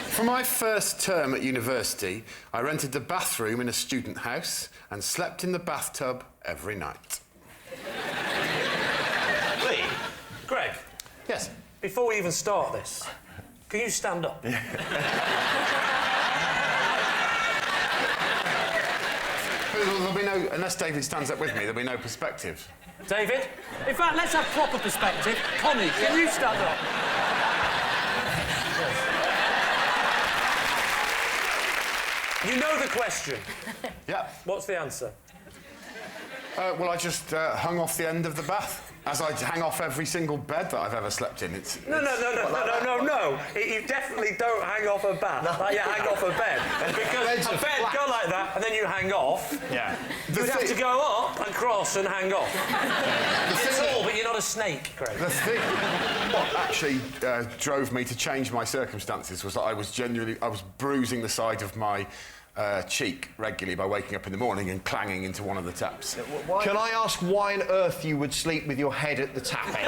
For my first term at university, I rented the bathroom in a student house and slept in the bathtub every night. Lee, Greg. Yes? Before we even start this, can you stand up? There'll be no... Unless David stands up with me, there'll be no perspective. David? In fact, let's have proper perspective. Connie, can you stand up? You know the question. Yeah. What's the answer? Well, I just hung off the end of the bath, as I hang off every single bed that I've ever slept in. No. You definitely don't hang off a bath like you hang off a bed. Because a bed go like that, and then you hang off. Yeah. You'd have to go up and cross and hang off. You're tall, but you're not a snake, Craig. The thing... What actually drove me to change my circumstances was that I was bruising the side of my cheek regularly by waking up in the morning and clanging into one of the taps. Can I ask why on earth you would sleep with your head at the tap end?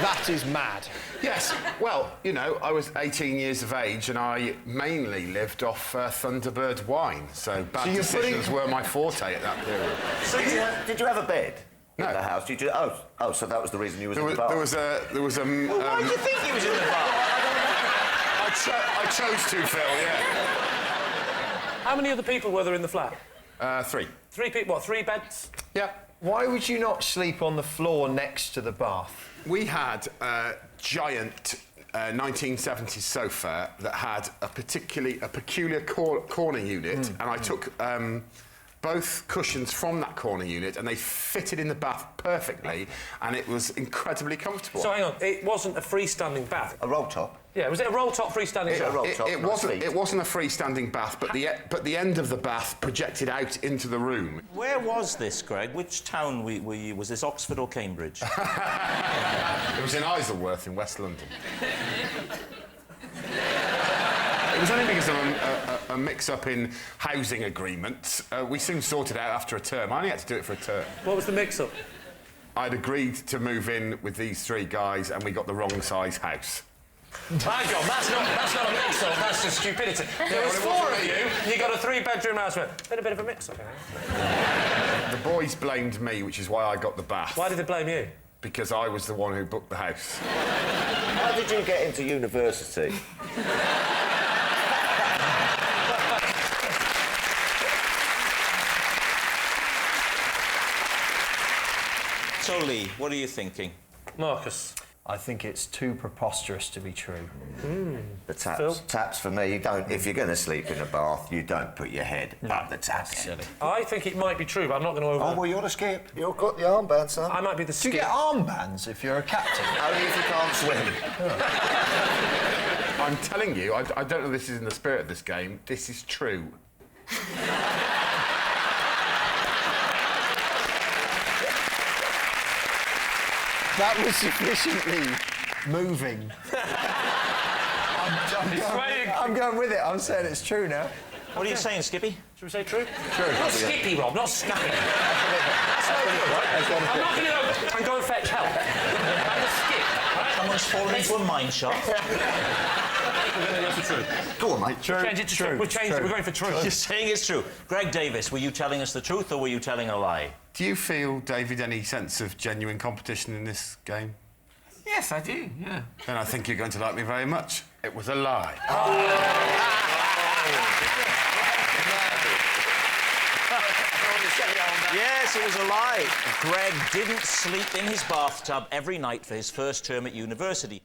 That is mad. Yes, well, you know, I was 18 years of age and I mainly lived off Thunderbird wine, so bad decisions were my forte at that period. So did you have a bed in the house? Did you? Oh, so that was the reason you was in the bath. There was a... Well, why do you think he was in the bath? I chose to, Phil, yeah. How many other people were there in the flat? 3. 3 people, what, 3 beds? Yeah. Why would you not sleep on the floor next to the bath? We had a giant 1970s sofa that had a peculiar corner unit, and I took both cushions from that corner unit and they fitted in the bath perfectly, and it was incredibly comfortable. So hang on, it wasn't a freestanding bath? A roll top? Yeah, was it a roll top freestanding bath? It wasn't a freestanding bath, but the end of the bath projected out into the room. Where was this, Greg? Which town were you? Was this Oxford or Cambridge? It was in Isleworth in West London. It was only because of a mix-up in housing agreements. We soon sorted it out after a term. I only had to do it for a term. What was the mix-up? I'd agreed to move in with these 3 guys and we got the wrong size house. Hang on, that's not a mix-up, that's just stupidity. There was 4 of you, and you got a 3-bedroom house. Been a bit of a mix-up, The boys blamed me, which is why I got the bath. Why did they blame you? Because I was the one who booked the house. How did you get into university? So, Lee, what are you thinking? Marcus? I think it's too preposterous to be true. The taps. Phil? Taps for me, you don't... If you're going to sleep in a bath, you don't put your head up the tap. Silly. I think it might be true, but I'm not going to Oh, well, you're the skip. You've got the armband, son. I might be the Do you skip. get armbands if you're a captain? Only if you can't swim. I'm telling you, I don't know if this is in the spirit of this game, this is true. That was sufficiently moving. I'm going with it. I'm saying it's true now. What are you saying, Skippy? Should we say true? True. Not Skippy, Rob, not Skippy. That's no good, right? I'm not going to go and go and fetch help. I'm the skip, right? Someone's fallen into a mine shaft. We're going to go for true. Go on, mate. Change it to true. We'll change it. We're going for true. You're saying it's true. Greg Davis, were you telling us the truth or were you telling a lie? Do you feel, David, any sense of genuine competition in this game? Yes, I do, yeah. Then I think you're going to like me very much. It was a lie. Yes, it was a lie. Greg didn't sleep in his bathtub every night for his first term at university.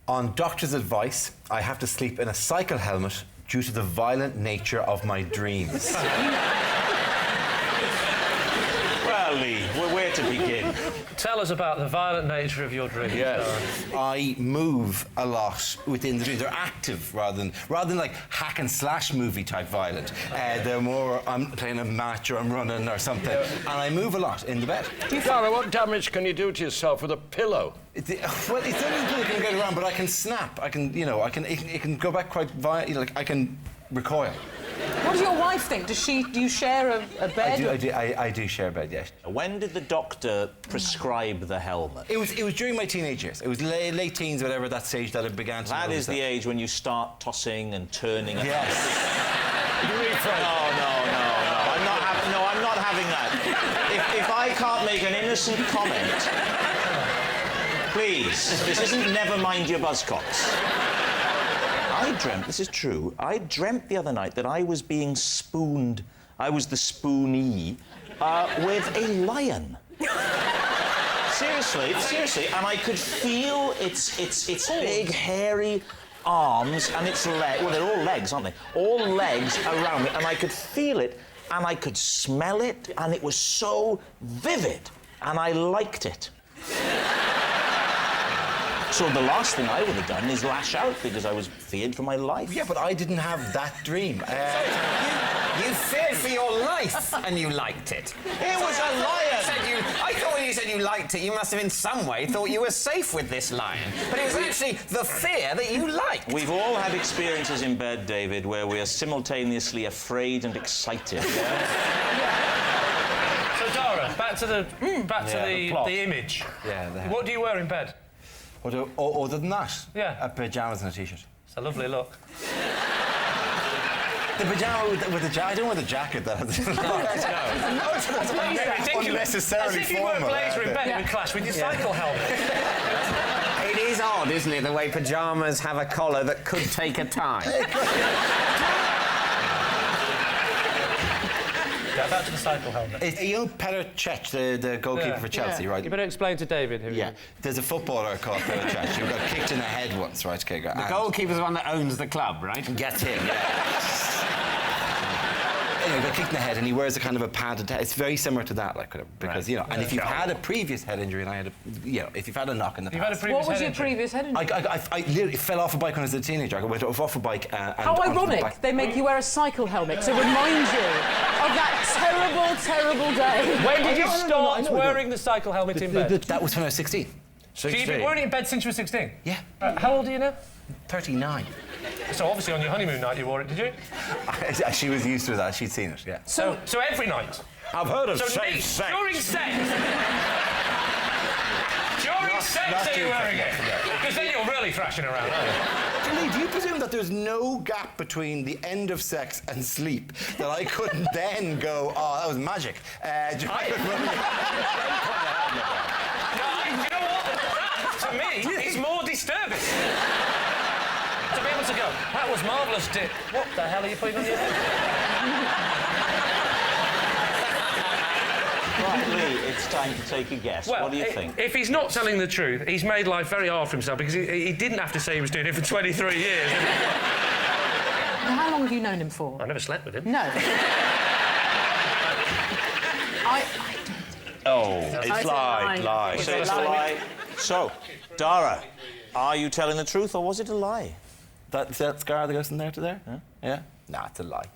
On doctor's advice, I have to sleep in a cycle helmet due to the violent nature of my dreams. Well, Lee, where to begin? Tell us about the violent nature of your dreams. Yes. I move a lot within the dreams. They're active rather than like hack and slash movie type violent. They're more, I'm playing a match or I'm running or something. And I move a lot in the bed. Father, what damage can you do to yourself with a pillow? Well, it's only you can get around, but I can snap. I can, you know, it can go back quite violent. Like, I can recoil. What does your wife think? Do you share a bed? I do share a bed, yes. When did the doctor prescribe the helmet? It was during my teenage years. It was late teens, whatever, that stage that it began to... That is the age when you start tossing and turning. Yes. I'm not having that. If I can't make an innocent comment, please, this isn't Never Mind Your Buzzcocks. I dreamt, this is true, I dreamt the other night that I was being spooned, I was the spoonee, with a lion. Seriously, and I could feel its big, hairy arms and its legs, well, they're all legs, aren't they? All legs around me, and I could feel it, and I could smell it, and it was so vivid, and I liked it. So the last thing I would have done is lash out because I was feared for my life. Yeah, but I didn't have that dream. You feared for your life and you liked it. It was a lion! I thought when you said you liked it, you must have in some way thought you were safe with this lion. But it was actually the fear that you liked. We've all had experiences in bed, David, where we are simultaneously afraid and excited. Yeah? So, Dara, back to the image. Yeah. What do you wear in bed? Other than that? Yeah. Pyjamas and a T-shirt. It's a lovely look. The pyjama with the jacket. I don't wear the jacket, though. That's unnecessarily As if you wear a formal. blazer in bed, it would clash with your cycle helmet. It is odd, isn't it, the way pyjamas have a collar that could take a tie. Back to the cycle helmet. You know Petr Cech, the goalkeeper for Chelsea, right? You better explain to David who he is. There's a footballer called Petr Cech who got kicked in the head once, right? Okay, The goalkeeper's the one that owns the club, right? Get him, yeah. Anyway, got kicked in the head, and he wears a kind of a padded head. It's very similar to that, like, because, you know, and if you've had a previous head injury, and I had a, you know, if you've had a knock in the past... What was your previous head injury? I literally fell off a bike when I was a teenager. I went off a bike and... How ironic they make you wear a cycle helmet to remind you of that terrible day. When did you start wearing the cycle helmet in bed? That was when I was 16. So you've been wearing it in bed since you were 16? Yeah. How old are you now? 39. So obviously on your honeymoon night you wore it, did you? She was used to that. She'd seen it, yeah. So every night? I've heard of safe sex. During sex? During sex are you wearing it? Because then you're really thrashing around, aren't you? Do you presume that there's no gap between the end of sex and sleep that I couldn't then go, oh, that was magic? You know what? That, to me, is more disturbing. To be able to go, that was marvellous, Dick. What the hell are you putting on your head? Right, Lee, it's time to take a guess. Well, what do you think? If he's not telling the truth, he's made life very hard for himself because he didn't have to say he was doing it for 23 years. How long have you known him for? I never slept with him. No. It's lie. So it's a lie. So, Dara, are you telling the truth or was it a lie? That scar that goes from there to there? Huh? Yeah? Nah, it's a lie.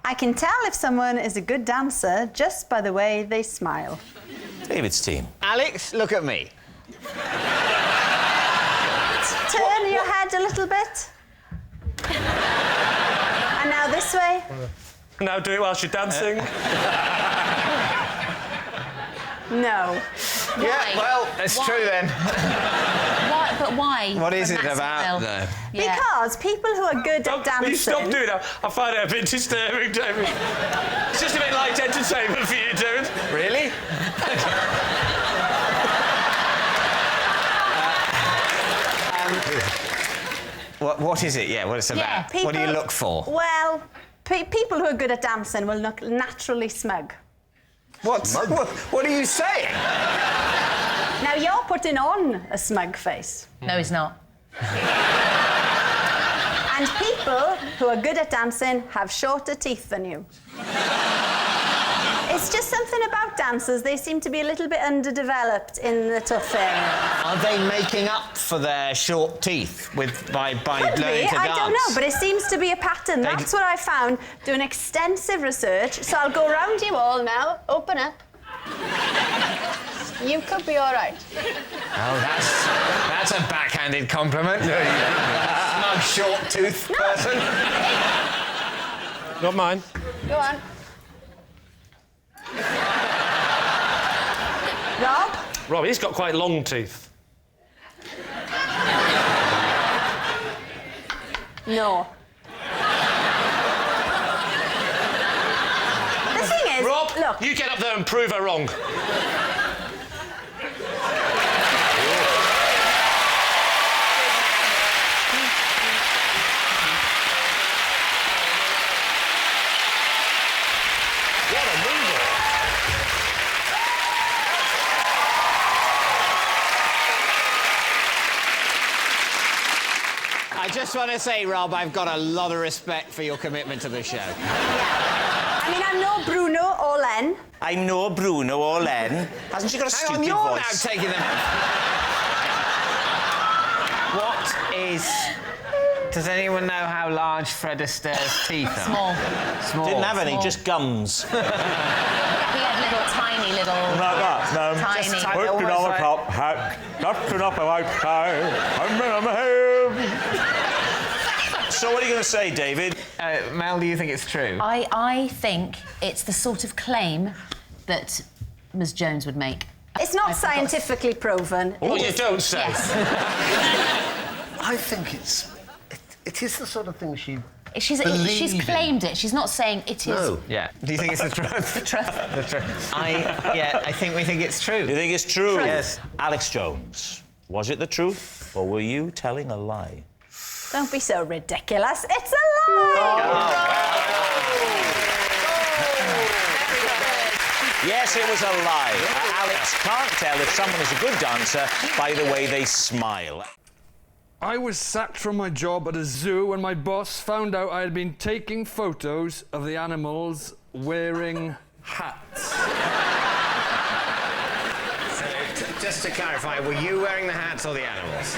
I can tell if someone is a good dancer just by the way they smile. David's team. Alex, look at me. Turn your head a little bit. And now this way. Now do it whilst you're dancing. No. Yeah, well, it's true then. Why? But why? What is When it that's about, well? though? Yeah. Because people who are good at dancing... Will you stop doing that? I find it a bit disturbing, David. It's just a bit light entertainment for you, David. Really? What is it? Yeah, what it's about? People, what do you look for? Well, people who are good at dancing will look naturally smug. What are you saying? Now, you're putting on a smug face. No, he's not. And people who are good at dancing have shorter teeth than you. It's just something about dancers. They seem to be a little bit underdeveloped in the tough area. Are they making up for their short teeth by Could learning be. to dance? I don't know, but it seems to be a pattern. That's what I found doing extensive research. So I'll go round you all now. Open up. You could be all right. Oh, that's a backhanded compliment. Smug, short-toothed person. Not mine. Go on. Rob? Rob, he's got quite long teeth. No. The thing is, Rob, look. you get up there and prove her wrong. I just want to say, Rob, I've got a lot of respect for your commitment to the show. Yeah. I mean, I'm no Bruno or Len. I'm no Bruno or Len. Hasn't she got a Hang on, stupid you're voice? now taking them. What is... Does anyone know how large Fred Astaire's teeth are? Small. Small. Didn't have any, Small. just gums. He had little, tiny little... Like that, no. Tiny. Just tiny. Put it Almost on the like- top hat, dusting up the outside, I'm in my head. So what are you going to say, David? Mel, do you think it's true? I think it's the sort of claim that Ms. Jones would make. It's not scientifically proven. Oh, you don't say. Yes. I think it is the sort of thing she'd She's claimed it. She's not saying it is. No. Yeah. Do you think it's the truth? The truth. The truth. I think we think it's true. You think it's true? Yes. Alex Jones, was it the truth, or were you telling a lie? Don't be so ridiculous. It's a lie! Yes, it was a lie. Alex can't tell if someone is a good dancer by the way they smile. I was sacked from my job at a zoo when my boss found out I had been taking photos of the animals wearing hats. So, just to clarify, were you wearing the hats or the animals?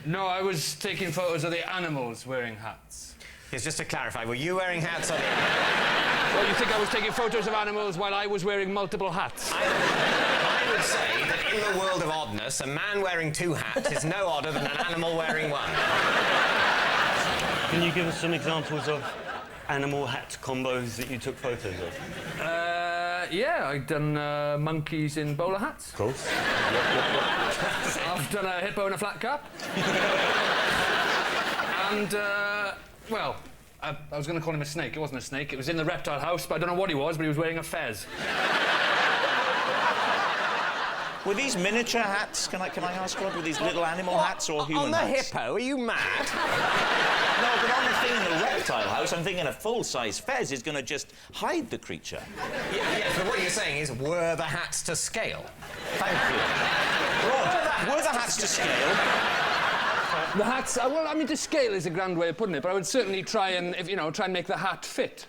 No, I was taking photos of the animals wearing hats. Yes, just to clarify, were you wearing hats or the animals? Well, you think I was taking photos of animals while I was wearing multiple hats? I would say that in the world of oddness, a man wearing two hats is no odder than an animal wearing one. Can you give us some examples of animal hat combos that you took photos of? Yeah, I've done monkeys in bowler hats. Of course. I've done a hippo in a flat cap. And, well, I was going to call him a snake. It wasn't a snake. It was in the reptile house, but I don't know what he was, but he was wearing a fez. Were these miniature hats? Can I ask, Rob, were these little animal hats or human On the hats? hippo? Are you mad? No, but on the thing in the reptile house, I'm thinking a full-size fez is going to just hide the creature. Yes, but what you're saying is, were the hats to scale? Thank you. Rod, were the hats to scale? The hats, well, I mean, to scale is a grand way of putting it, but I would certainly try and make the hat fit.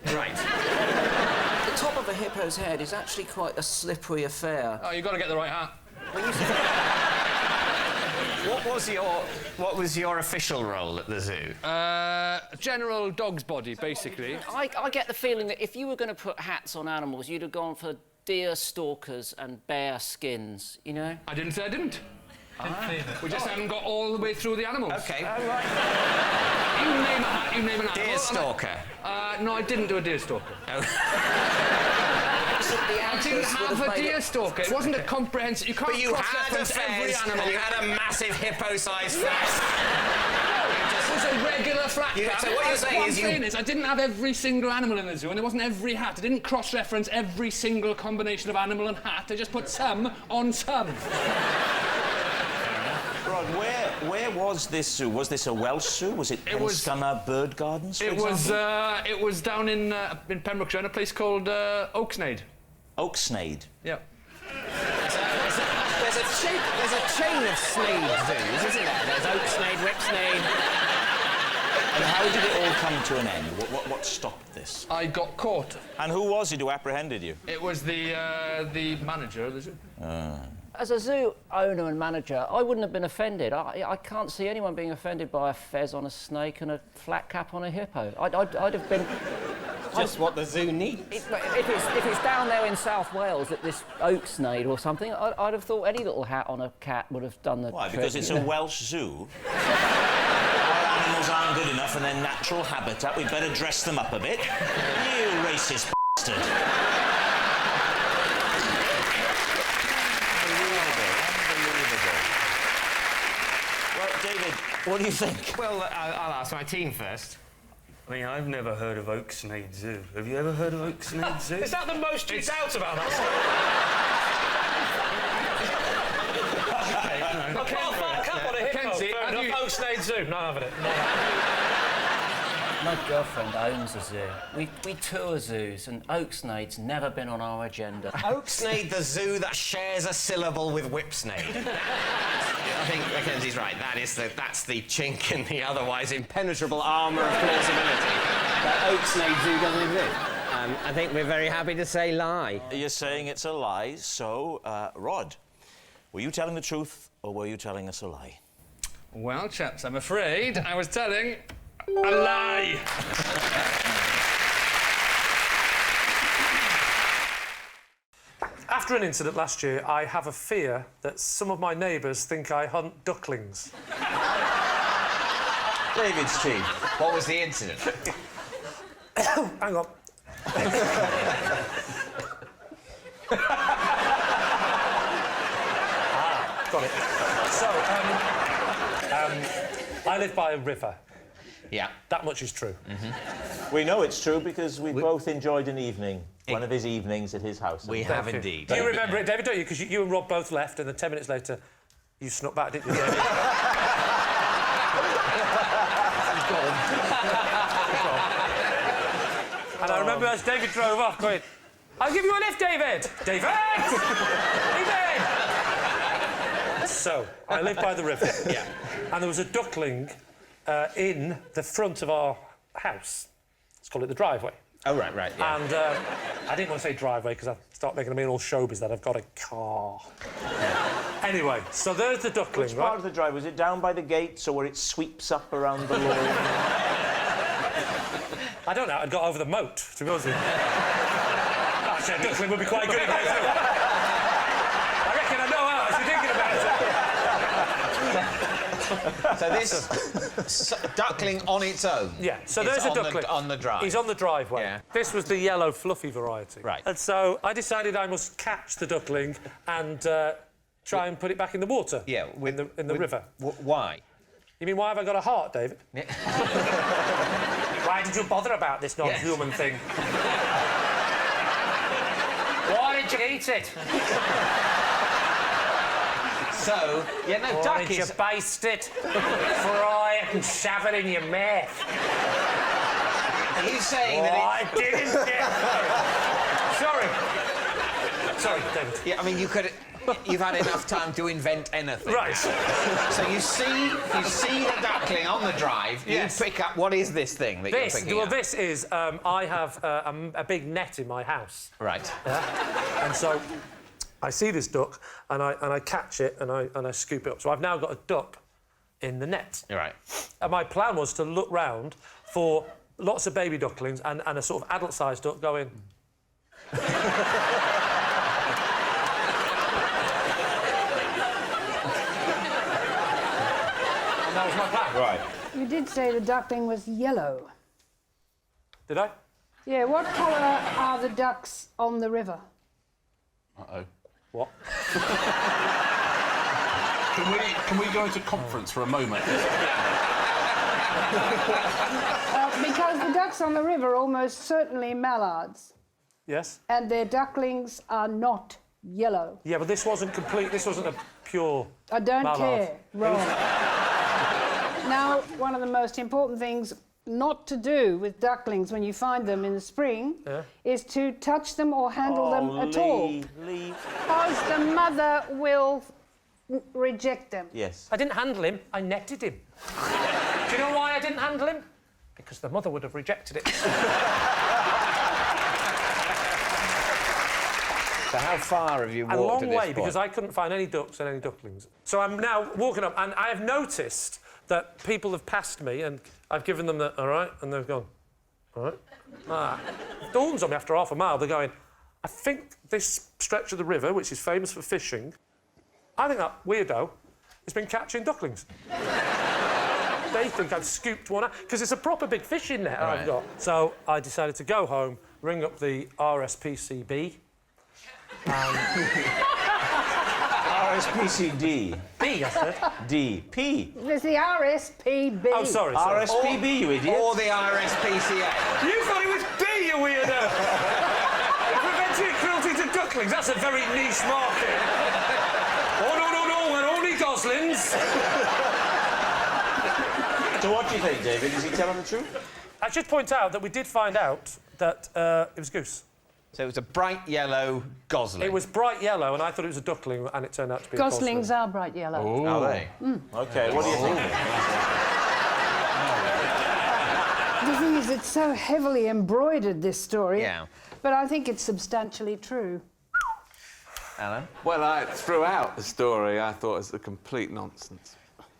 Right. The top of a hippo's head is actually quite a slippery affair. Oh, you've got to get the right hat. What was your official role at the zoo? General dog's body, basically. I get the feeling that if you were going to put hats on animals, you'd have gone for deer stalkers and bear skins, you know? I didn't say I didn't. We just haven't got all the way through the animals. OK. Right. You name a hat, you name an animal. Deer stalker. No, I didn't do a deer stalker. Oh. I didn't have a deer stalker. It wasn't a comprehensive... You can't But you had a cross-reference every fez, animal. and you had a massive hippo-sized fez. It was a regular flat cap. So what you're saying is I'm saying is I didn't have every single animal in the zoo, and it wasn't every hat. I didn't cross-reference every single combination of animal and hat. I just put some on some. Rod, where was this zoo? Was this a Welsh zoo? Was it Pennscunner Bird Gardens, for example? It was down in Pembrokeshire, in a place called Oaksnade. Oaksnade? Yeah. There's a chain of Snade zoos, isn't there? There's Oaksnade, Whipsnade. And how did it all come to an end? What stopped this? I got caught. And who was it who apprehended you? It was the manager of the zoo. As a zoo owner and manager, I wouldn't have been offended. I can't see anyone being offended by a fez on a snake and a flat cap on a hippo. I'd have been... just what the zoo needs. If it's down there in South Wales at this Oaksnade or something, I'd have thought any little hat on a cat would have done the Why? trick. Because it's a Welsh zoo. Our animals aren't good enough in their natural habitat. We'd better dress them up a bit. You racist bastard. Well, David, what do you think? Well, I'll ask my team first. I mean, I've never heard of Oaksnade Zoo. Have you ever heard of Oaksnade Zoo? Is that the most you doubt about that? Okay, I can't want to hit Oaksnade Zoo. Not having it. My girlfriend owns a zoo. We tour zoos, and Oaksnade's never been on our agenda. Oaksnade, the zoo that shares a syllable with Whipsnade. I think Mackenzie's right. That's the chink in the otherwise impenetrable armour of plausibility. That Oaksnade Zoo doesn't exist. I think we're very happy to say lie. You're saying it's a lie, so, Rod, were you telling the truth or were you telling us a lie? Well, chaps, I'm afraid I was telling a lie. After an incident last year, I have a fear that some of my neighbours think I hunt ducklings. David's team. What was the incident? Hang on. Got it. So, I live by a river. Yeah. That much is true. We know it's true because we both enjoyed an evening, one of his evenings at his house. We have indeed. Do you remember it, David, don't you? Because you and Rob both left, and then 10 minutes later, you snuck back, didn't you? And I remember as David drove off going, I'll give you a lift, David! David! David! So, I live by the river. Yeah. And there was a duckling in the front of our house. Let's call it the driveway. Oh, right, yeah. And I didn't want to say driveway because I start making me all showbiz that I've got a car. Anyway, so there's the duckling, Which right? part of the drive? Was it down by the gate, so where it sweeps up around the lawn? I don't know, I'd got over the moat, to be honest with you. Actually, a duckling would be quite good at that, too. I reckon I know how, as you're thinking about it. So this duckling on its own. Yeah, so there's a duckling. On the drive. He's on the driveway. Yeah. This was the yellow fluffy variety. Right. And so I decided I must catch the duckling and try and put it back in the water. Yeah, in the river. Why? You mean, why have I got a heart, David? Yeah. Why did you bother about this non-human thing? Why did you eat it? So, yeah, no, Why did you baste it, fry it and shove it in your mouth? Are you saying that I didn't get... Sorry, David. Yeah, I mean, you've had enough time to invent anything. Right. So you see the duckling on the drive. Yes. You pick up. What is this thing that you're picking up? This is I have a big net in my house. Right. Yeah? And so I see this duck and I catch it and I scoop it up. So I've now got a duck in the net. Right. And my plan was to look round for lots of baby ducklings and a sort of adult-sized duck going. That was my plan. Right. You did say the duckling was yellow. Did I? Yeah, what colour are the ducks on the river? Uh-oh. What? Can we go into conference for a moment? Because the ducks on the river are almost certainly mallards. Yes? And their ducklings are not yellow. Yeah, but this wasn't complete. This wasn't a pure. I don't mallard. care. Wrong. Now, one of the most important things not to do with ducklings when you find them in the spring is to touch them or handle them at all. Leave. Because the mother will reject them. Yes. I didn't handle him, I netted him. Do you know why I didn't handle him? Because the mother would have rejected it. So how far have you walked A long to this way, point? because I couldn't find any ducks and any ducklings. So I'm now walking up, and I have noticed that people have passed me, and I've given them the, all right, and they've gone. Right? It dawns on me after half a mile, they're going, I think this stretch of the river, which is famous for fishing, I think that weirdo has been catching ducklings. They think I've scooped one out, because it's a proper big fishing net I've got. So I decided to go home, ring up the RSPCB. RSPCD. B, I said. D. P. There's the RSPB. Oh, sorry. RSPB, you idiot. Or the RSPCA. You thought it was B, you weirdo! Preventing cruelty to ducklings, that's a very niche market. Oh, no, we're only goslings. So what do you think, David? Is he telling the truth? I should point out that we did find out that it was goose. So it was a bright yellow gosling. It was bright yellow, and I thought it was a duckling, and it turned out to be Goslings a are bright yellow. Oh. Are they? OK, what do you think? The thing is, it's so heavily embroidered, this story. Yeah. But I think it's substantially true. Alan? Well, throughout the story, I thought it was a complete nonsense.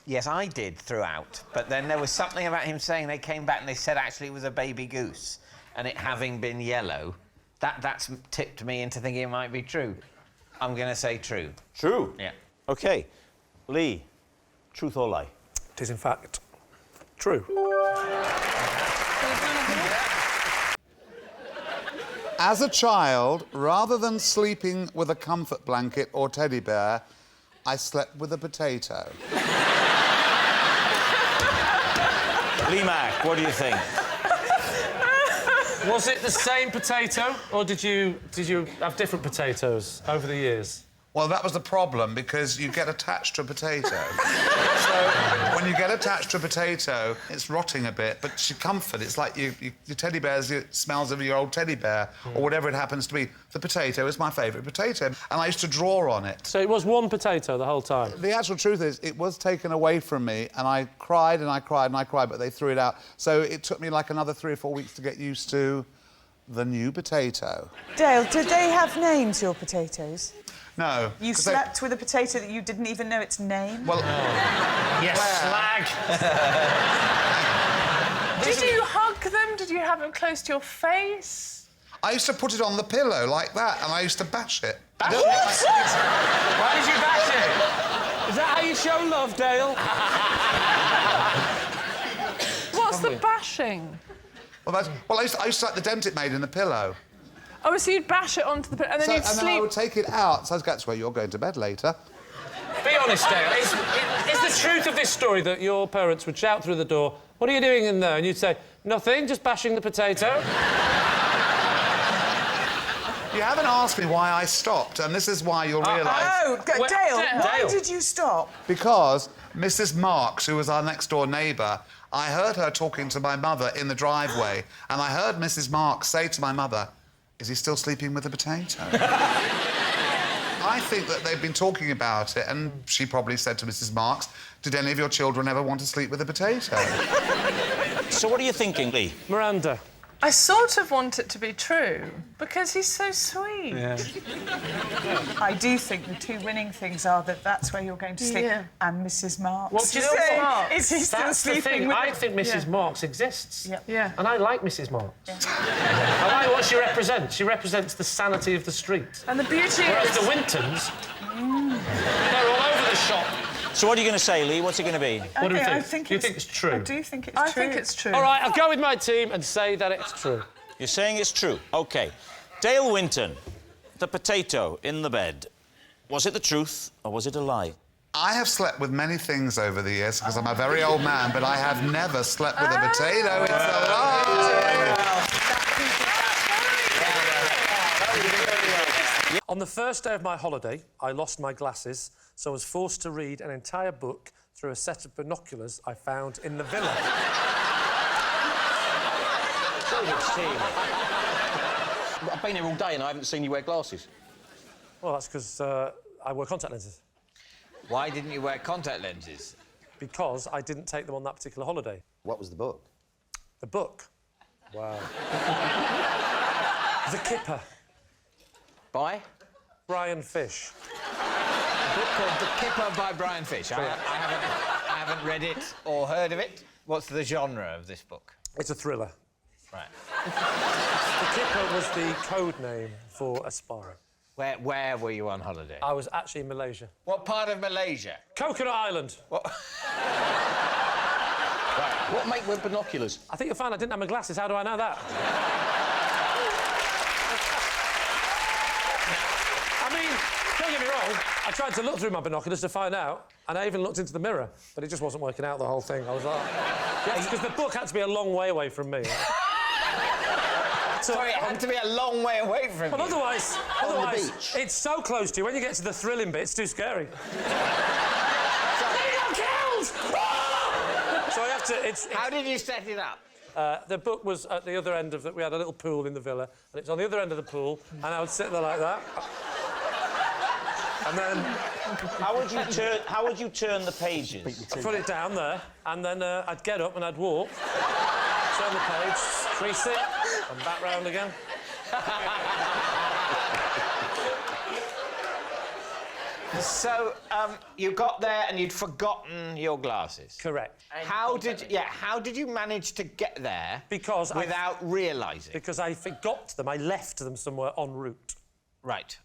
Yes, I did throughout. But then there was something about him saying they came back and they said actually it was a baby goose, and it having been yellow, that's tipped me into thinking it might be true. I'm going to say true. True? Yeah. OK. Lee, truth or lie? It is, in fact, true. As a child, rather than sleeping with a comfort blanket or teddy bear, I slept with a potato. Lee Mack, what do you think? Was it the same potato, or did you have different potatoes over the years? Well, that was the problem, because you get attached to a potato. So, when you get attached to a potato, it's rotting a bit, but it's your comfort. It's like your teddy bear's, it smells of your old teddy bear, or whatever it happens to be. The potato is my favourite potato, and I used to draw on it. So it was one potato the whole time? The actual truth is, it was taken away from me, and I cried and I cried and I cried, but they threw it out. So it took me like another 3 or 4 weeks to get used to the new potato. Dale, did they have names, your potatoes? No. You slept with a potato that you didn't even know its name? Well... Yes, slag! Did you hug them? Did you have them close to your face? I used to put it on the pillow like that, and I used to bash it. Bash it? Why did you bash it? Is that how you show love, Dale? What's the bashing? Well, I used to like the dent it made in the pillow. Oh, so you'd bash it onto the pillow and then you'd And then I would take it out, so that's where you're going to bed later. Be honest, Dale. Is the truth of this story that your parents would shout through the door, "What are you doing in there?" And you'd say, "Nothing, just bashing the potato"? You haven't asked me why I stopped, and this is why you'll realise... Dale, why did you stop? Because Mrs. Marks, who was our next-door neighbour, I heard her talking to my mother in the driveway, and I heard Mrs. Marks say to my mother, "Is he still sleeping with a potato?" I think that they've been talking about it, and she probably said to Mrs. Marks, "Did any of your children ever want to sleep with a potato?" So what are you thinking, Lee? Miranda. I sort of want it to be true, because he's so sweet. Yeah. I do think the two winning things are that that's where you're going to sleep, and Mrs. Marks. What do you know? Is he still That's the sleeping thing. with... I think Mrs. Marks exists. Yeah. And I like Mrs. Marks. I like what she represents. She represents the sanity of the street. And the beauty Whereas is... the Wintons, they're all over the shop. So what are you going to say, Lee? What's it going to be? What do you think? I think Do you think it's true? I do think it's I true. think it's true. All right, I'll go with my team and say that it's true. You're saying it's true. OK. Dale Winton, the potato in the bed. Was it the truth or was it a lie? I have slept with many things over the years, because I'm a very old man, but I have never slept with a potato. It's a lie! On the first day of my holiday, I lost my glasses, so I was forced to read an entire book through a set of binoculars I found in the villa. I've been here all day and I haven't seen you wear glasses. Well, that's because I wear contact lenses. Why didn't you wear contact lenses? Because I didn't take them on that particular holiday. What was the book? The book? Wow. The Kipper. By? Brian Fish. A book called The Kipper by Brian Fish. I haven't read it or heard of it. What's the genre of this book? It's a thriller. Right. The kipper was the code name for a sparrow. Where were you on holiday? I was actually in Malaysia. What part of Malaysia? Coconut Island. What? Right. What make with binoculars? I think you'll find I didn't have my glasses. How do I know that? I mean, don't get me wrong. I tried to look through my binoculars to find out, and I even looked into the mirror, but it just wasn't working out, the whole thing. I was like... Yes, because the book had to be a long way away from me. Sorry, it had to be a long way away from you. Well, otherwise, it's so close to you. When you get to the thrilling bit, it's too scary. So I have to... How did you set it up? The book was at the other end of we had a little pool in the villa, and it's on the other end of the pool, and I would sit there like that. And then... How would you turn the pages? I'd put it down there, and then I'd get up and I'd walk, turn the page, crease it, and back round again. So, you got there and you'd forgotten your glasses. Correct. How did you manage to get there without realising? Because I forgot them. I left them somewhere en route. Right.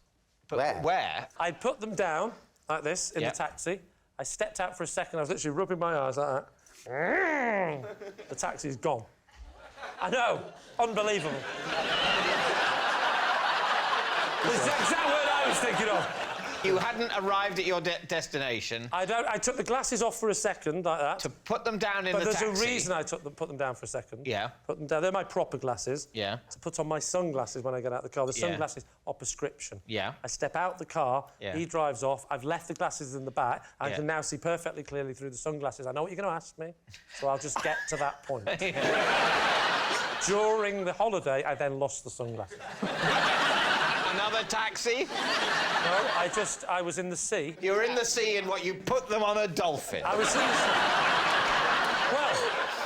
But where? I'd put them down like this in the taxi. I stepped out for a second. I was literally rubbing my eyes like that. The taxi's gone. I know. Unbelievable. The exact word I was thinking of. You hadn't arrived at your destination. I took the glasses off for a second, like that. To put them down in the taxi. But there's a reason I put them down for a second. Yeah. Put them down. They're my proper glasses. Yeah. To put on my sunglasses when I get out of the car. The sunglasses are prescription. Yeah. I step out the car. Yeah. He drives off. I've left the glasses in the back. I can now see perfectly clearly through the sunglasses. I know what you're going to ask me, so I'll just get to that point. During the holiday, I then lost the sunglasses. Another taxi? No, I was in the sea. You were in the sea and what, you put them on a dolphin? I was in the sea. Well,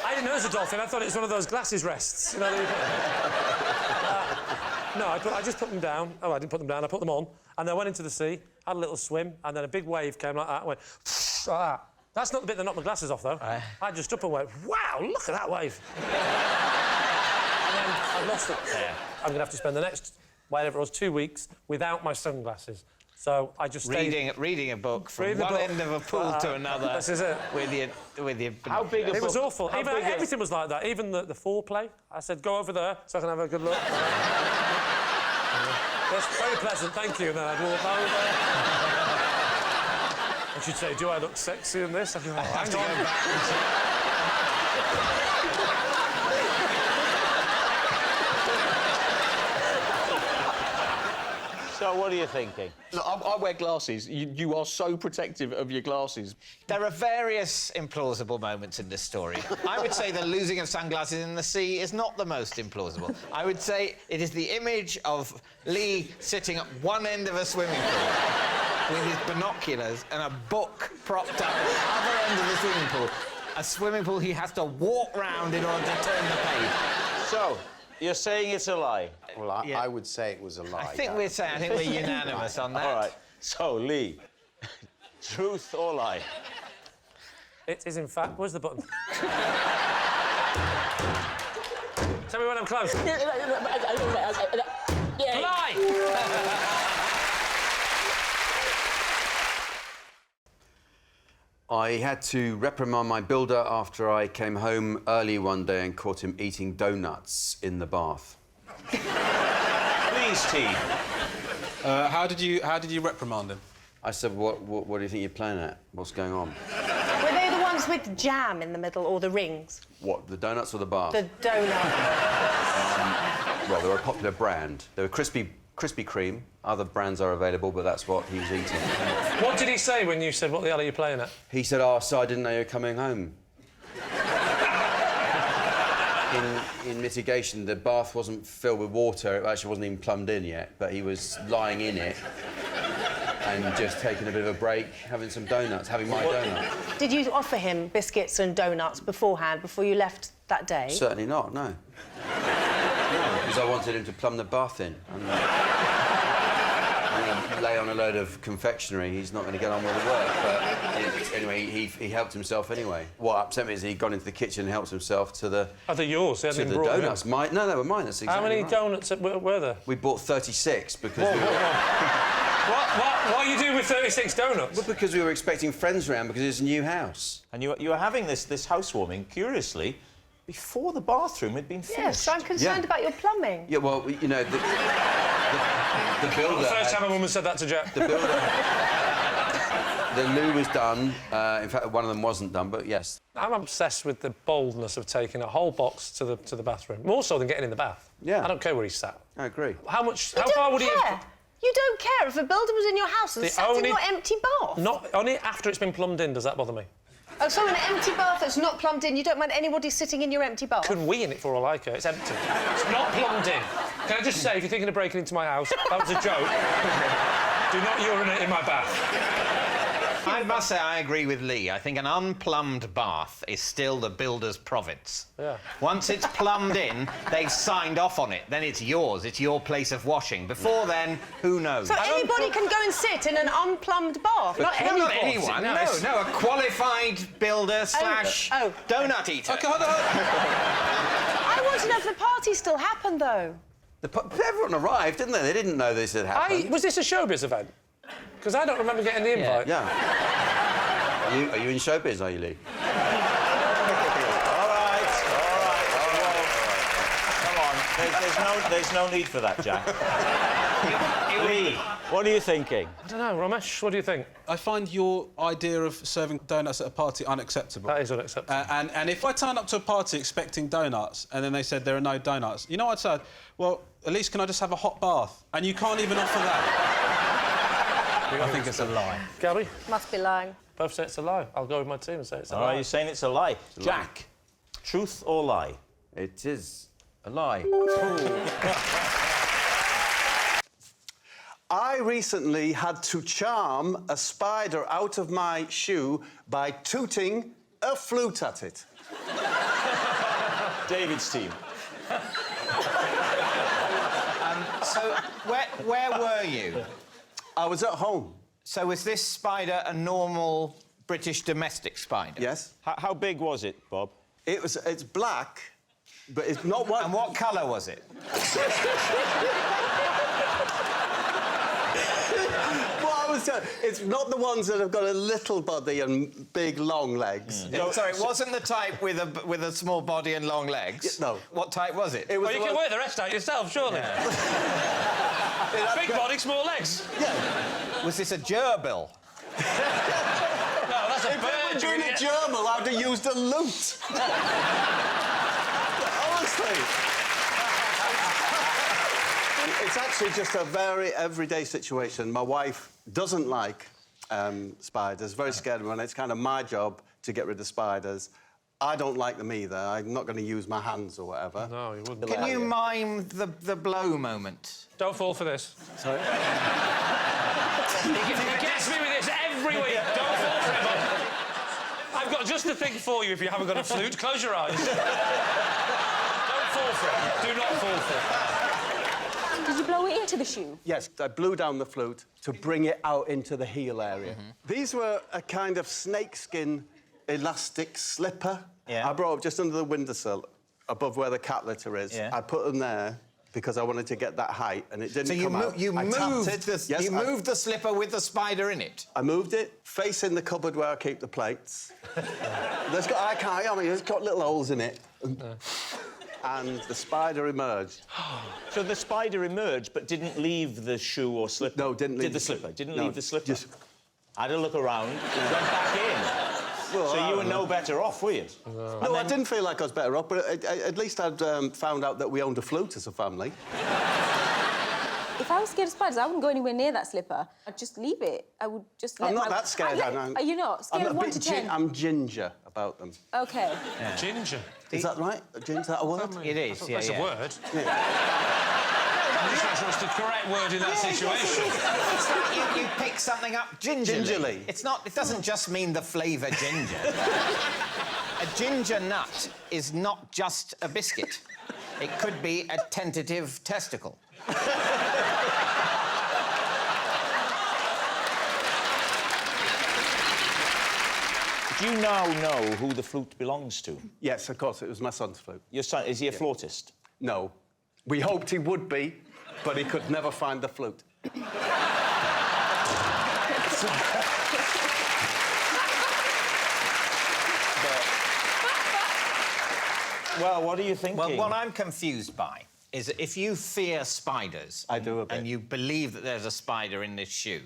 I didn't know it was a dolphin. I thought it was one of those glasses rests. You know, no, I just put them down. Oh, I didn't put them down. I put them on. And then I went into the sea, had a little swim, and then a big wave came like that and went... like that. That's not the bit that knocked my glasses off, though. I just up and went, wow, look at that wave. And then I lost it. Yeah. I'm going to have to spend the next... whatever it was, 2 weeks without my sunglasses. So I just stayed... Reading a book from one end of a pool to another. This is it. With your How big a book? It was awful. Everything was like that. Even the foreplay. I said, go over there so I can have a good look. That's very pleasant, thank you. And then I'd walk over. And she'd say, do I look sexy in this? I'd go, hang on. So, what are you thinking? Look, I wear glasses. You are so protective of your glasses. There are various implausible moments in this story. I would say the losing of sunglasses in the sea is not the most implausible. I would say it is the image of Lee sitting at one end of a swimming pool with his binoculars and a book propped up at the other end of the swimming pool. A swimming pool he has to walk round in order to turn the page. So, you're saying it's a lie? Well, I would say it was a lie. I think we're unanimous on that. All right. So, Lee, truth or lie? It is, in fact... Where's the button? Tell me when I'm close. Lie! I had to reprimand my builder after I came home early one day and caught him eating donuts in the bath. Please, team. How did you reprimand him? I said, what do you think you're playing at? What's going on? Were they the ones with jam in the middle or the rings? What, the donuts or the bath? The donut. Well, they're a popular brand. They were Krispy Kreme. Other brands are available, but that's what he was eating. What did he say when you said, what the hell are you playing at? He said, oh, so I didn't know you were coming home. In mitigation, the bath wasn't filled with water. It actually wasn't even plumbed in yet, but he was lying in it and just taking a bit of a break, having some donuts, having my donuts. Did you offer him biscuits and donuts beforehand, before you left that day? Certainly not, no. No, because I wanted him to plumb the bath in. and lay on a load of confectionery, he's not going to get on with the work. But anyway, he helped himself anyway. What upset me is he'd gone into the kitchen and helped himself to the... Are they yours? They to the donuts. No, they were mine. That's exactly How many right. donuts were there? We bought 36 because we were... What are you doing with 36 donuts? Well, because we were expecting friends round because it's a new house. And you were having this housewarming, curiously, before the bathroom had been finished. Yes, so I'm concerned about your plumbing. Yeah, well, you know, the builder... The first time a woman said that to Jack. The builder... The loo was done. In fact, one of them wasn't done, but yes. I'm obsessed with the boldness of taking a whole box to the bathroom. More so than getting in the bath. Yeah. I don't care where he's sat. I agree. How far would he... You don't care if a builder was in your house and sat in your empty bath? Only after it's been plumbed in does that bother me. Oh, so an empty bath that's not plumbed in, you don't mind anybody sitting in your empty bath? Could wee in it for all I care. It's empty. It's not plumbed in. Can I just say, if you're thinking of breaking into my house, that was a joke. Do not urinate in my bath. I must say I agree with Lee. I think an unplumbed bath is still the builder's province. Yeah. Once it's plumbed in, they've signed off on it. Then it's yours. It's your place of washing. Before then, who knows? So anybody can go and sit in an unplumbed bath? Not anyone. No, a qualified builder slash donut eater. Okay, hold on. I want to know if the party still happened, though. Everyone arrived, didn't they? They didn't know this had happened. Was this a showbiz event? Because I don't remember getting the invite. Yeah. Are you in showbiz, are you, Lee? All right. Come on. There's no need for that, Jack. Lee, what are you thinking? I don't know, Ramesh, what do you think? I find your idea of serving donuts at a party unacceptable. That is unacceptable. And if I turn up to a party expecting donuts and then they said there are no donuts, you know what I'd say? Well, at least can I just have a hot bath? And you can't even offer that. I think it's a lie. Gary? Must be lying. Both say it's a lie. I'll go with my team and say it's a lie. Are you saying it's a lie? Jack, truth or lie? It is a lie. I recently had to charm a spider out of my shoe by tooting a flute at it. David's team. So, where were you? I was at home. So was this spider a normal British domestic spider? Yes. How big was it, Bob? It's black, but it's not what... And what colour was it? It's not the ones that have got a little body and big, long legs. Sorry, it wasn't the type with a small body and long legs? No. What type was it? Well, you can work the rest out yourself, surely. Big body, small legs. Yeah. Was this a gerbil? No, that's a bird. If they were doing a gerbil, I'd have used a lute. Honestly. It's actually just a very everyday situation. My wife doesn't like spiders, very scared of them, and it's kind of my job to get rid of spiders. I don't like them either. I'm not going to use my hands or whatever. No, you wouldn't. Can you mime the blow moment? Don't fall for this. Sorry? He gets me with this every week. Don't fall for it, Bob. I've got just the thing for you if you haven't got a flute. Close your eyes. Don't fall for it. Do not fall for it. Did you blow it into the shoe? Yes, I blew down the flute to bring it out into the heel area. These were a kind of snakeskin elastic slipper. Yeah. I brought up just under the windowsill, above where the cat litter is. Yeah. I put them there because I wanted to get that height, and it didn't So come out. you I moved tapped it. Yes, you moved the slipper with the spider in it? I moved it facing the cupboard where I keep the plates. It's got little holes in it. And the spider emerged. So the spider emerged but didn't leave the shoe or slipper? No, didn't leave the slipper. Didn't no, leave the slipper? Just... Had a look around, went back in. Well, so you were no better off, were you? No, I didn't feel like I was better off, but at least I'd found out that we owned a flute as a family. If I was scared of spiders, I wouldn't go anywhere near that slipper. I'd just leave it. I would just let I'm not that scared, Are you not? Scale of 1 to 10? I'm ginger about them. OK. Yeah. Ginger? Is that right? Ginger, is that a word? It is, yeah, That's a word. Yeah. I'm just not sure it's the correct word in that situation. You pick something up gingerly. It's not. It doesn't just mean the flavour ginger. A ginger nut is not just a biscuit. It could be a tentative testicle. Do you now know who the flute belongs to? Yes, of course, it was my son's flute. Your son, is he a flautist? No. We hoped he would be, but he could never find the flute. Well, what are you thinking? Well, what I'm confused by is that if you fear spiders... I do a bit. ...and you believe that there's a spider in this shoe,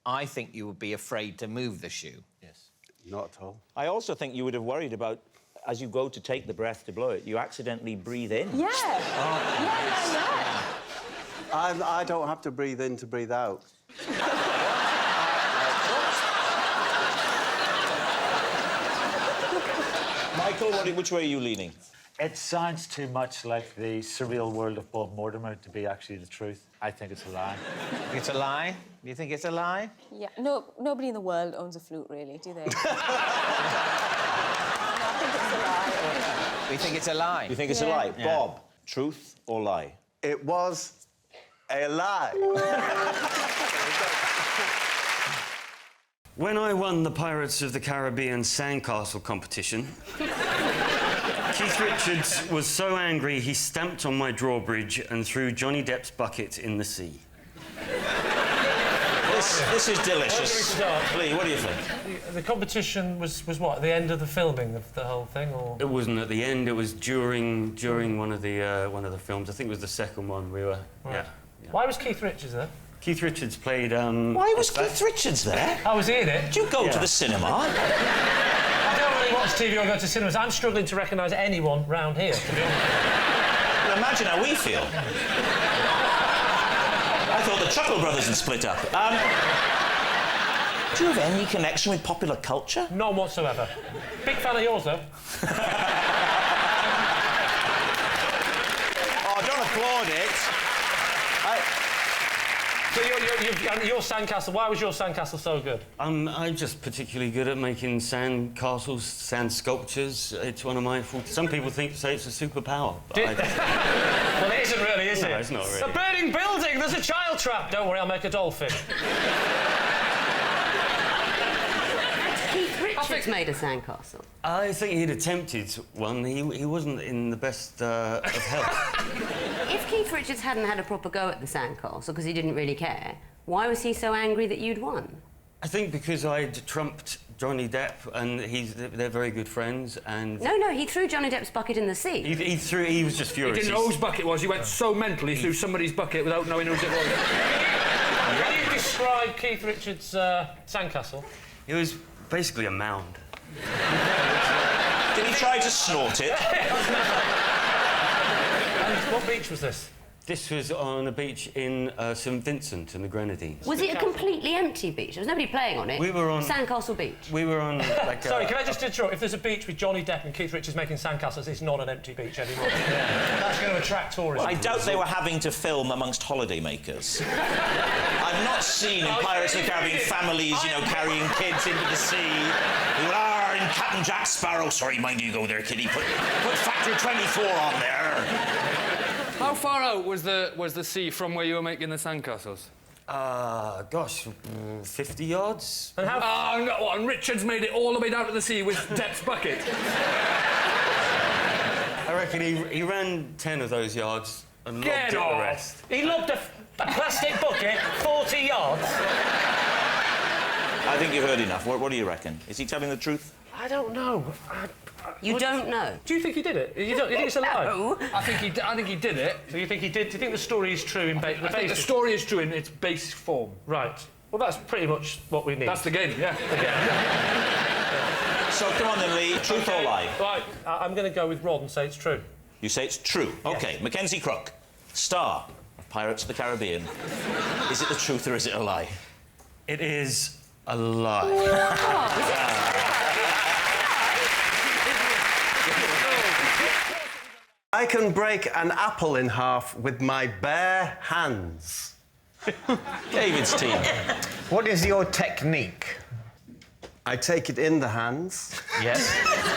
I think you would be afraid to move the shoe. Yes. Not at all. I also think you would have worried about, as you go to take the breath to blow it, you accidentally breathe in. Yeah. I don't have to breathe in to breathe out. Michael, which way are you leaning? It sounds too much like the surreal world of Bob Mortimer to be actually the truth. I think it's a lie. It's a lie? You think it's a lie? Yeah, no, nobody in the world owns a flute, really, do they? We think it's a lie. You think it's a lie? Yeah. Bob, truth or lie? It was a lie. When I won the Pirates of the Caribbean Sandcastle competition, Keith Richards was so angry he stamped on my drawbridge and threw Johnny Depp's bucket in the sea. This is delicious. Lee, what do you think? The competition was what, at the end of the filming of the whole thing, or...? It wasn't at the end, it was during one of the films. I think it was the second one we were... Right. Yeah. Why was Keith Richards there? Keith Richards played... Why was Keith Richards there? Oh, was he in it? Did you go to the cinema? I don't really watch TV or go to cinemas. I'm struggling to recognise anyone round here, to be honest. Well, imagine how we feel. I thought the Chuckle Brothers had split up. Do you have any connection with popular culture? None whatsoever. Big fan of yours, though. Oh, don't applaud it. So your sandcastle, why was your sandcastle so good? I'm just particularly good at making sand castles, sand sculptures. It's one of my... Some people say it's a superpower. But Well, it isn't really, is it? No, it's not really. A burning building! There's a child trap! Don't worry, I'll make a dolphin. Keith Richards made a sandcastle. I think he'd attempted one. He wasn't in the best of health. If Keith Richards hadn't had a proper go at the sandcastle because he didn't really care, why was he so angry that you'd won? I think because I'd trumped Johnny Depp and they're very good friends and... No, he threw Johnny Depp's bucket in the sea. He was just furious. He didn't know whose bucket it was. He went so mental, he threw somebody's bucket without knowing whose it was. Can you describe Keith Richards' sandcastle? It was basically a mound. Did he try to snort it? And what beach was this? This was on a beach in St Vincent in the Grenadines. Was it a completely empty beach? There was nobody playing on it? We were on... Sandcastle Beach? We were on, like... Sorry, can I just interrupt? If there's a beach with Johnny Depp and Keith Richards making sandcastles, it's not an empty beach anymore. That's going to attract tourists. I doubt they were having to film amongst holidaymakers. I've not seen in Pirates of the Caribbean families, you know, carrying kids into the sea. And Captain Jack Sparrow... Sorry, mind you go there, kiddie. Put Factor 24 on there. How far out was the sea from where you were making the sandcastles? Gosh, 50 yards. And how? And Richards made it all the way down to the sea with Depp's bucket. I reckon he ran 10 of those yards and lobbed the rest. He lobbed a plastic bucket 40 yards. I think you've heard enough. What do you reckon? Is he telling the truth? I don't know. You don't know? Do you think he did it? You think it's a lie? No. I think he did it. So you think he did? Do you think the story is true in I think the story is true in its base form. Right. Well, that's pretty much what we need. That's the game, yeah. So come on then, Lee. Truth or lie? Right. I'm going to go with Rod and say it's true. You say it's true. OK. Mackenzie Crook, star of Pirates of the Caribbean. Is it the truth or is it a lie? It is a lie. I can break an apple in half with my bare hands. David's team. What is your technique? I take it in the hands. Yes.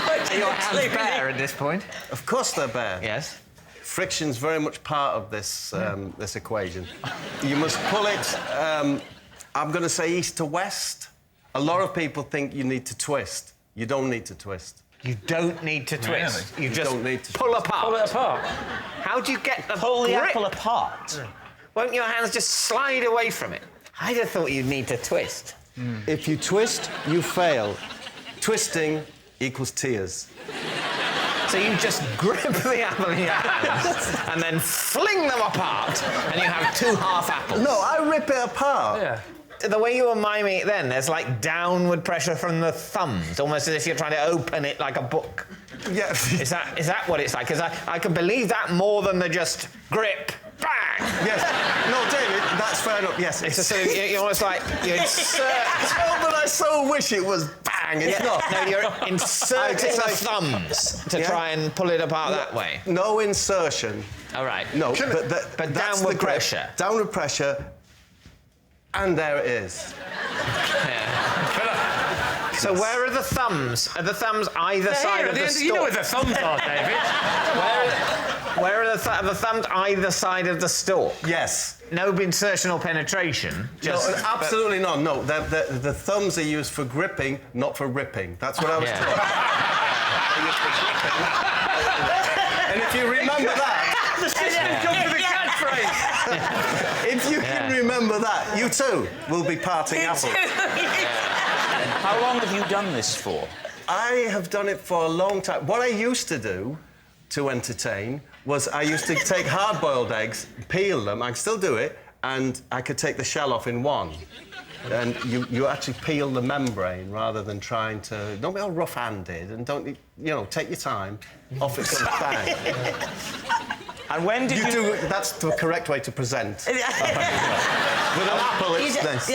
Are your hands bare at this point? Of course they're bare. Yes. Friction's very much part of this this equation. You must pull it, I'm going to say east to west. A lot of people think you need to twist. You don't need to twist. You don't need to twist. Really? You just don't need to pull twist. apart. Pull it apart. How do you get the Pull the grip? apple apart? Yeah. Won't your hands just slide away from it? I'd have thought you'd need to twist. If you twist, you fail. Twisting equals tears. So you just grip the apple in your hands and then fling them apart, and you have 2 half apples. No, I rip it apart. Yeah. The way you were miming it then, there's like downward pressure from the thumbs, almost as if you're trying to open it like a book. Yeah. Is that what it's like? Because I can believe that more than the just grip, bang! Yes. No, David, that's fair enough. Yes. It's just sort of, you're almost like you insert. Oh, but I so wish it was bang. It's not. No, you're inserting the thumbs to try and pull it apart that way. No insertion. All right. No, but that's downward the grip. pressure. Downward pressure, and there it is. So where are the thumbs? Are the thumbs either side of the stalk? You know where the thumbs are, David. Where are the thumbs either side of the stalk? Yes. No insertion or penetration? No, absolutely not. No, the thumbs are used for gripping, not for ripping. That's what I was taught. And if you remember that... The system comes with a catchphrase. If you can remember that, you too will be parting apples. How long have you done this for? I have done it for a long time. What I used to do to entertain was I used to take hard-boiled eggs, peel them, I can still do it, and I could take the shell off in one. And you actually peel the membrane rather than trying to... Don't be all rough-handed and don't, you know, take your time. Off it comes bang. And when did you... That's the correct way to present. With an apple, it's this.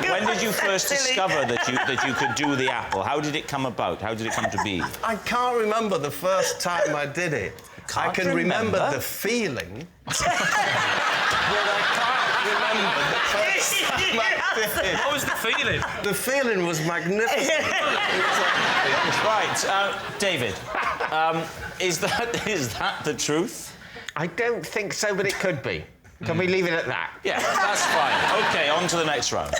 When did you first discover that you could do the apple? How did it come about? How did it come to be? I can't remember the first time I did it. I can remember the feeling. But I can't remember the first time I did it. What was the feeling? The feeling was magnificent. Right, David, is that the truth? I don't think so, but it could be. Can we leave it at that? Yeah, that's fine. OK, on to the next round.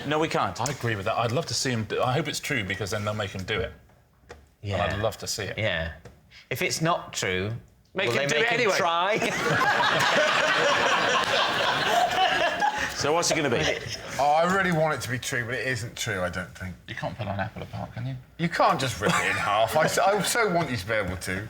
No, we can't. I agree with that. I'd love to see him... I hope it's true, because then they'll make him do it. Yeah. And I'd love to see it. Yeah. If it's not true, Make will him they do make it him anyway. try? So what's it going to be? Oh, I really want it to be true, but it isn't true, I don't think. You can't pull an apple apart, can you? You can't just rip it in half. I so want you to be able to.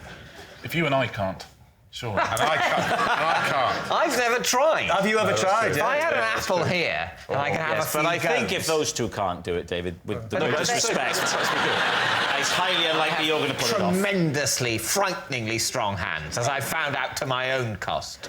If you and I can't, sure. And I can't. I've never tried. Have you ever tried? If I had an apple here, and I could have a few But I think goes. if those two can't do it, David, with no disrespect, it's highly unlikely you're going to pull it off. Tremendously, frighteningly strong hands, as I found out to my own cost.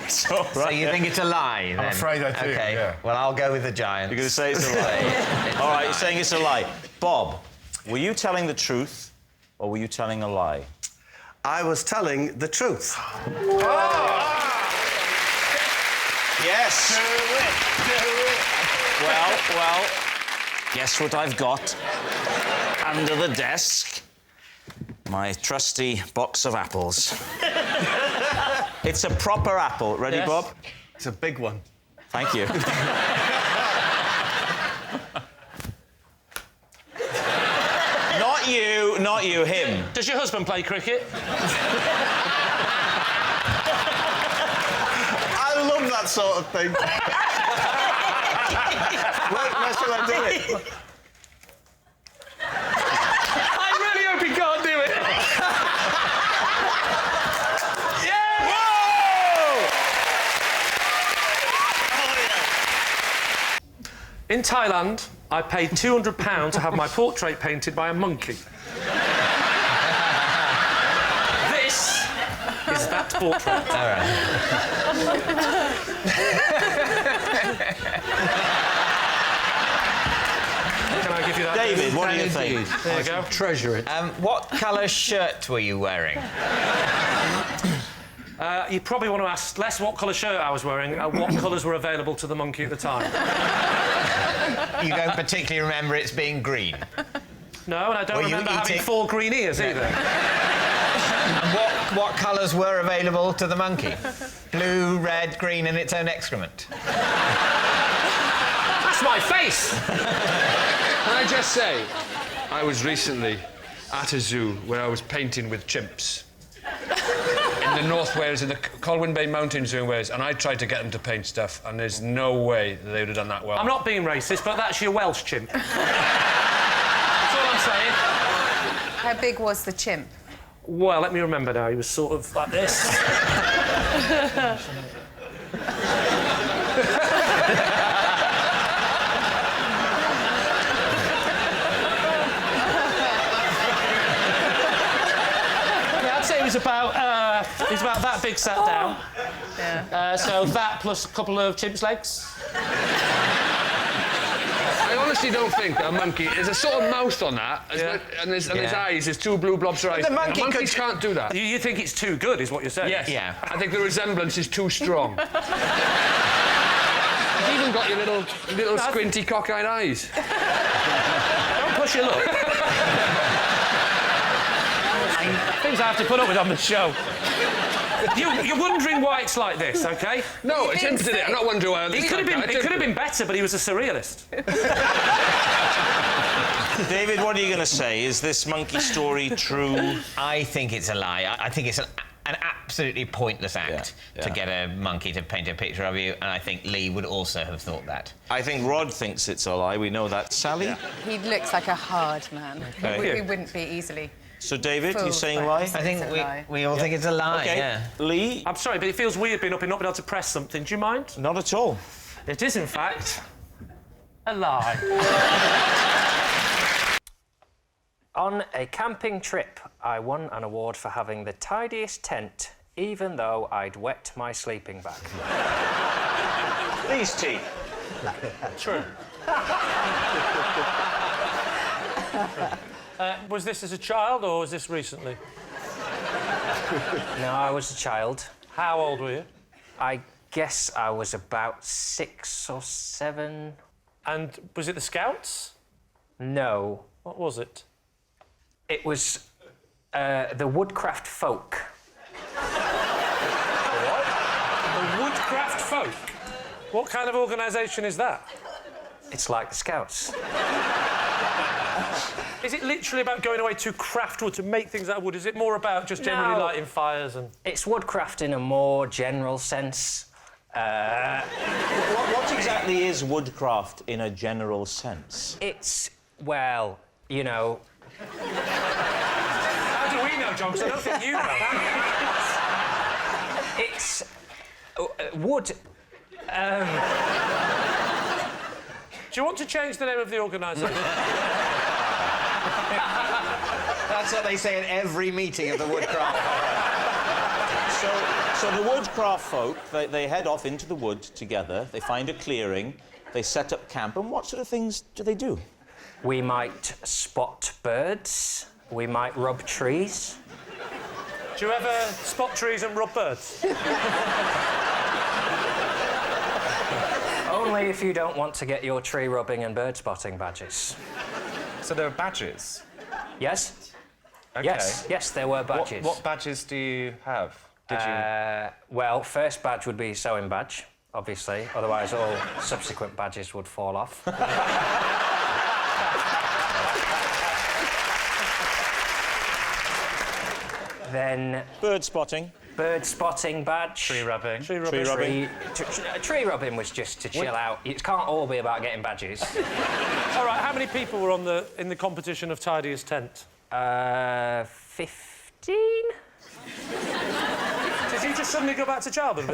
So you think it's a lie, then? I'm afraid I do, OK, yeah. well, I'll go with the giants. You're going to say it's a lie? All right, you're saying it's a lie. Bob, were you telling the truth or were you telling a lie? I was telling the truth. Yes. Do it. Well, guess what I've got under the desk? My trusty box of apples. It's a proper apple. Ready, Bob? It's a big one. Thank you. Not you, him. Does your husband play cricket? I love that sort of thing. Where shall I do it? I really hope he can't do it. Yeah! Whoa! In Thailand, I paid £200 to have my portrait painted by a monkey. This is that portrait. All right. Can I give you that? David, what do you think? There you go. Treasure it. What colour shirt were you wearing? You probably want to ask less what colour shirt I was wearing, what colours were available to the monkey at the time. You don't particularly remember it being green? No, and I don't Were you remember having eating- 4 green ears either. And what colours were available to the monkey? Blue, red, green, and its own excrement. That's my face! Can I just say, I was recently at a zoo where I was painting with chimps. In the North Wales, in the Colwyn Bay Mountain Zoo in Wales, and I tried to get them to paint stuff, and there's no way that they would have done that well. I'm not being racist, but that's your Welsh chimp. That's all I'm saying. How big was the chimp? Well, let me remember now. He was sort of like this. He's about that big sat down. Yeah. So that plus a couple of chimp's legs. I honestly don't think that a monkey... There's a sort of mouth on that, and his eyes, there's two blue blobs of eyes. The monkey monkeys can't do that. You think it's too good, is what you're saying? Yes. Yeah. I think the resemblance is too strong. You've even got your little squinty cockeyed eyes. Don't push your luck. Things I have to put up with on the show. You're wondering why it's like this, OK? No, it's infinite. I'm not wondering why it could have been better, but he was a surrealist. David, what are you going to say? Is this monkey story true? I think it's a lie. I think it's an absolutely pointless act to get a monkey to paint a picture of you, and I think Lee would also have thought that. I think Rod thinks it's a lie. We know that. Sally? Yeah. He looks like a hard man. Okay. He wouldn't be easily... So, David, you're Fooled saying by lie? it. I think we all think it's a lie, OK. Lee? I'm sorry, but it feels weird being up and not being able to press something. Do you mind? Not at all. It is, in fact, a lie. On a camping trip, I won an award for having the tidiest tent, even though I'd wet my sleeping bag. Lee's tea. True. Was this as a child, or was this recently? No, I was a child. How old were you? I guess I was about 6 or 7. And was it the Scouts? No. What was it? It was the Woodcraft Folk. What? The Woodcraft Folk? What kind of organisation is that? It's like the Scouts. Is it literally about going away to craft wood, to make things out of wood? Is it more about just generally lighting fires and... It's woodcraft in a more general sense. What exactly is woodcraft in a general sense? It's, well, you know... How do we know, John? Because I don't think you know. It's... wood... Do you want to change the name of the organisation? That's what they say at every meeting of the Woodcraft. So the Woodcraft folk, they head off into the wood together, they find a clearing, they set up camp, and what sort of things do they do? We might spot birds, we might rub trees. Do you ever spot trees and rub birds? Only if you don't want to get your tree rubbing and bird spotting badges. So there are badges? Yes. Okay. Yes, there were badges. What badges do you have? Did you? Well, first badge would be sewing badge, obviously. Otherwise, all subsequent badges would fall off. Then... Bird spotting. Bird spotting badge. Tree rubbing. Tree rubbing. Tree rubbing was just to chill out. It can't all be about getting badges. All right, how many people were in the competition of tidiest tent? 15? Did you just suddenly go back to childhood?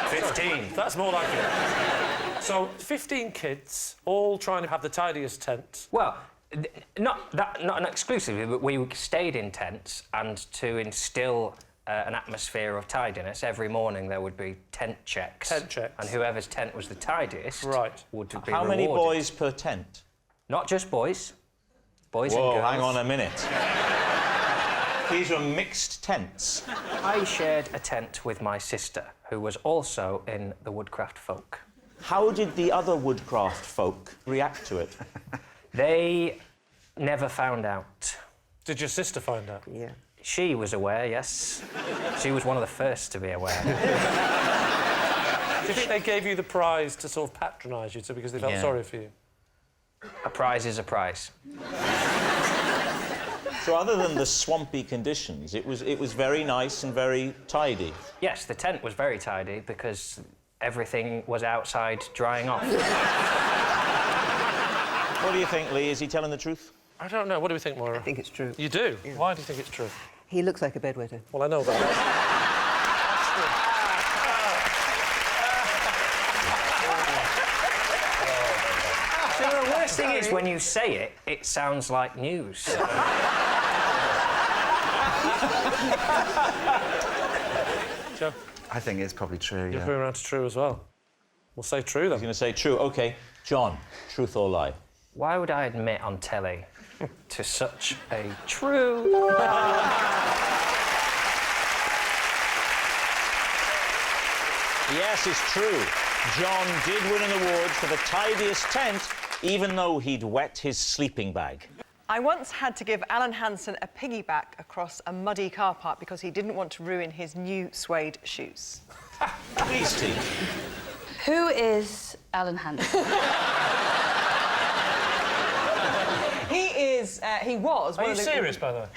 15. That's more like it. So, 15 kids, all trying to have the tidiest tent. Well, not exclusively, but we stayed in tents, and to instil an atmosphere of tidiness, every morning there would be tent checks. Tent checks. And whoever's tent was the tidiest would be How rewarded. many boys per tent? Not just boys. Boys and Whoa, girls. hang on a minute. These were mixed tents. I shared a tent with my sister, who was also in the Woodcraft Folk. How did the other Woodcraft folk react to it? They never found out. Did your sister find out? Yeah. She was aware, yes. She was one of the first to be aware. Do you think they gave you the prize to sort of patronise you, because they felt sorry for you? A prize is a prize. So other than the swampy conditions, it was very nice and very tidy. Yes, the tent was very tidy because everything was outside drying off. What do you think, Lee? Is he telling the truth? I don't know. What do we think, Moira? I think it's true. You do? Yeah. Why do you think it's true? He looks like a bedwetter. Well, I know that. The worst thing is, when you say it, it sounds like news. Joe? I think it's probably true, You're going around to true as well. We'll say true, then. He's going to say true. OK. John, truth or lie? Why would I admit on telly to such a true... Yes, it's true. John did win an award for the tidiest tent, even though he'd wet his sleeping bag. I once had to give Alan Hansen a piggyback across a muddy car park because he didn't want to ruin his new suede shoes. Please, T. Who is Alan Hansen? He was... Are you serious, by the way?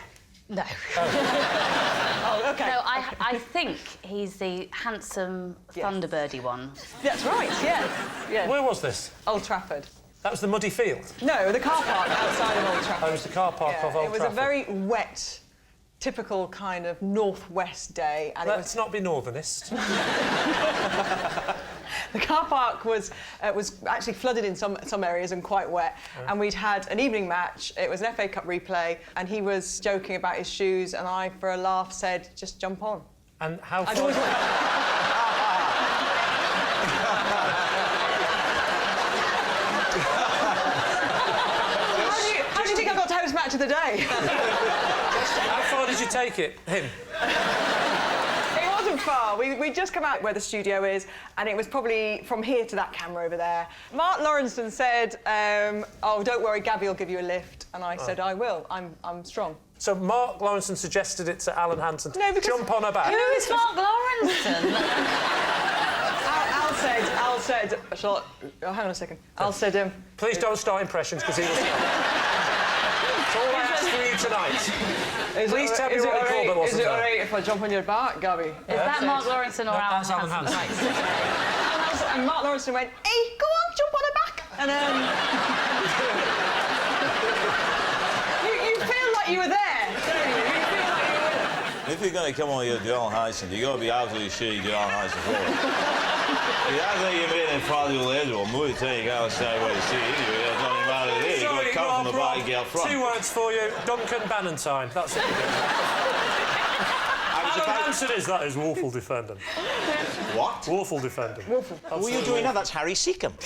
No. Oh, OK. No, I think he's the handsome Thunderbirdy one. That's right, yes. Where was this? Old Trafford. That was the muddy field? No, the car park outside of Old Trafford. Oh, it was the car park of Old Trafford. It was a very wet, typical kind of northwest day. And Let's not be northernist. The car park was actually flooded in some areas and quite wet. Oh. And we'd had an evening match. It was an FA Cup replay, and he was joking about his shoes, and I, for a laugh, said, "Just jump on." And how far... How do you think I got to host match of the day? How far did you take it? Him? It wasn't far. We'd just come out where the studio is, and it was probably from here to that camera over there. Mark Lawrenson said, "Oh, don't worry, Gabby will give you a lift." And I said, "I will. I'm strong." So Mark Lawrenson suggested it to Alan Hansen. No, because... Jump on her back. Who is Mark Lawrenson? Al said... Oh, hang on a second. Al said... Please don't start impressions, because he will start. That's all I ask for you tonight. Please tell me what the callback was. Is it all right if I jump on your back, Gabby? Is that Mark Lawrenson or Alan Hansen? And Mark Lawrenson went, "Hey, go on, jump on her back." And you feel like you were there, don't you? You feel like you were there. If you're going to come on your John Hansen, you've got to be absolutely sure you're John Hansen for it. If that's how you made it follow your lead, well, more time you can't say what you see anyway. It doesn't matter there. You've got to come from the back and get up front. 2 words for you. Duncan Bannatyne. That's it. Alan Hansen is, that is, woeful defending. What? Woeful defending. What are you doing now? That's Harry Seacombe.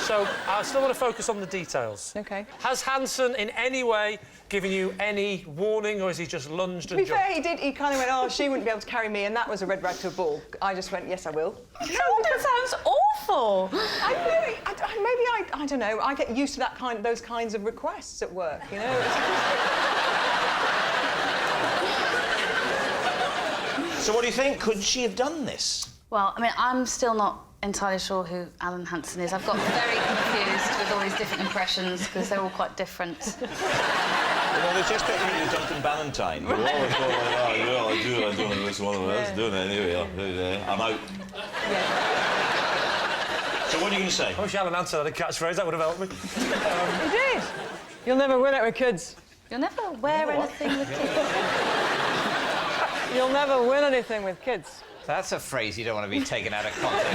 So, I still want to focus on the details. OK. Has Hansen in any way given you any warning, or has he just lunged and To be jumped? fair, he did. He kind of went, "Oh, she wouldn't be able to carry me," and that was a red rag to a bull. I just went, "Yes, I will." No, that sounds awful. I don't know. I get used to those kinds of requests at work, you know. So what do you think? Could she have done this? Well, I mean, I'm still not entirely sure who Alan Hansen is. I've got very confused with all these different impressions because they're all quite different. Well, there's just picking you Duncan Bannatyne. You're always going like, "Oh, yeah, I do this one of us. Doing it anyway. I'm out." So what are you going to say? I wish Alan Hansen had a catchphrase. That would have helped me. He did. You'll never win it with kids. You'll never wear anything with kids. You'll never win anything with kids. That's a phrase you don't want to be taken out of context.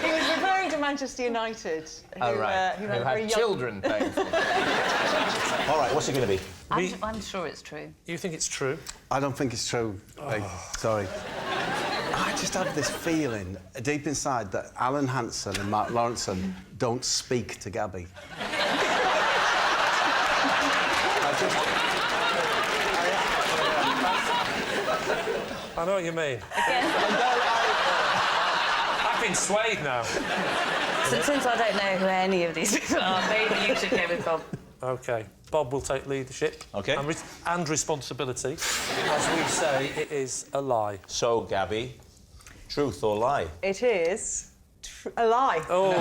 He was referring to Manchester United, who who had children playing for them. All right, what's it going to be? I'm sure it's true. You think it's true? I don't think it's true. Sorry. I just have this feeling deep inside that Alan Hansen and Mark Lawrenson don't speak to Gabby. I know what you mean. I've been swayed now. Since I don't know who any of these people are, maybe you should go with Bob. OK. Bob will take leadership. OK. And responsibility. As we say, it is a lie. So, Gabby, truth or lie? It is a lie. Oh.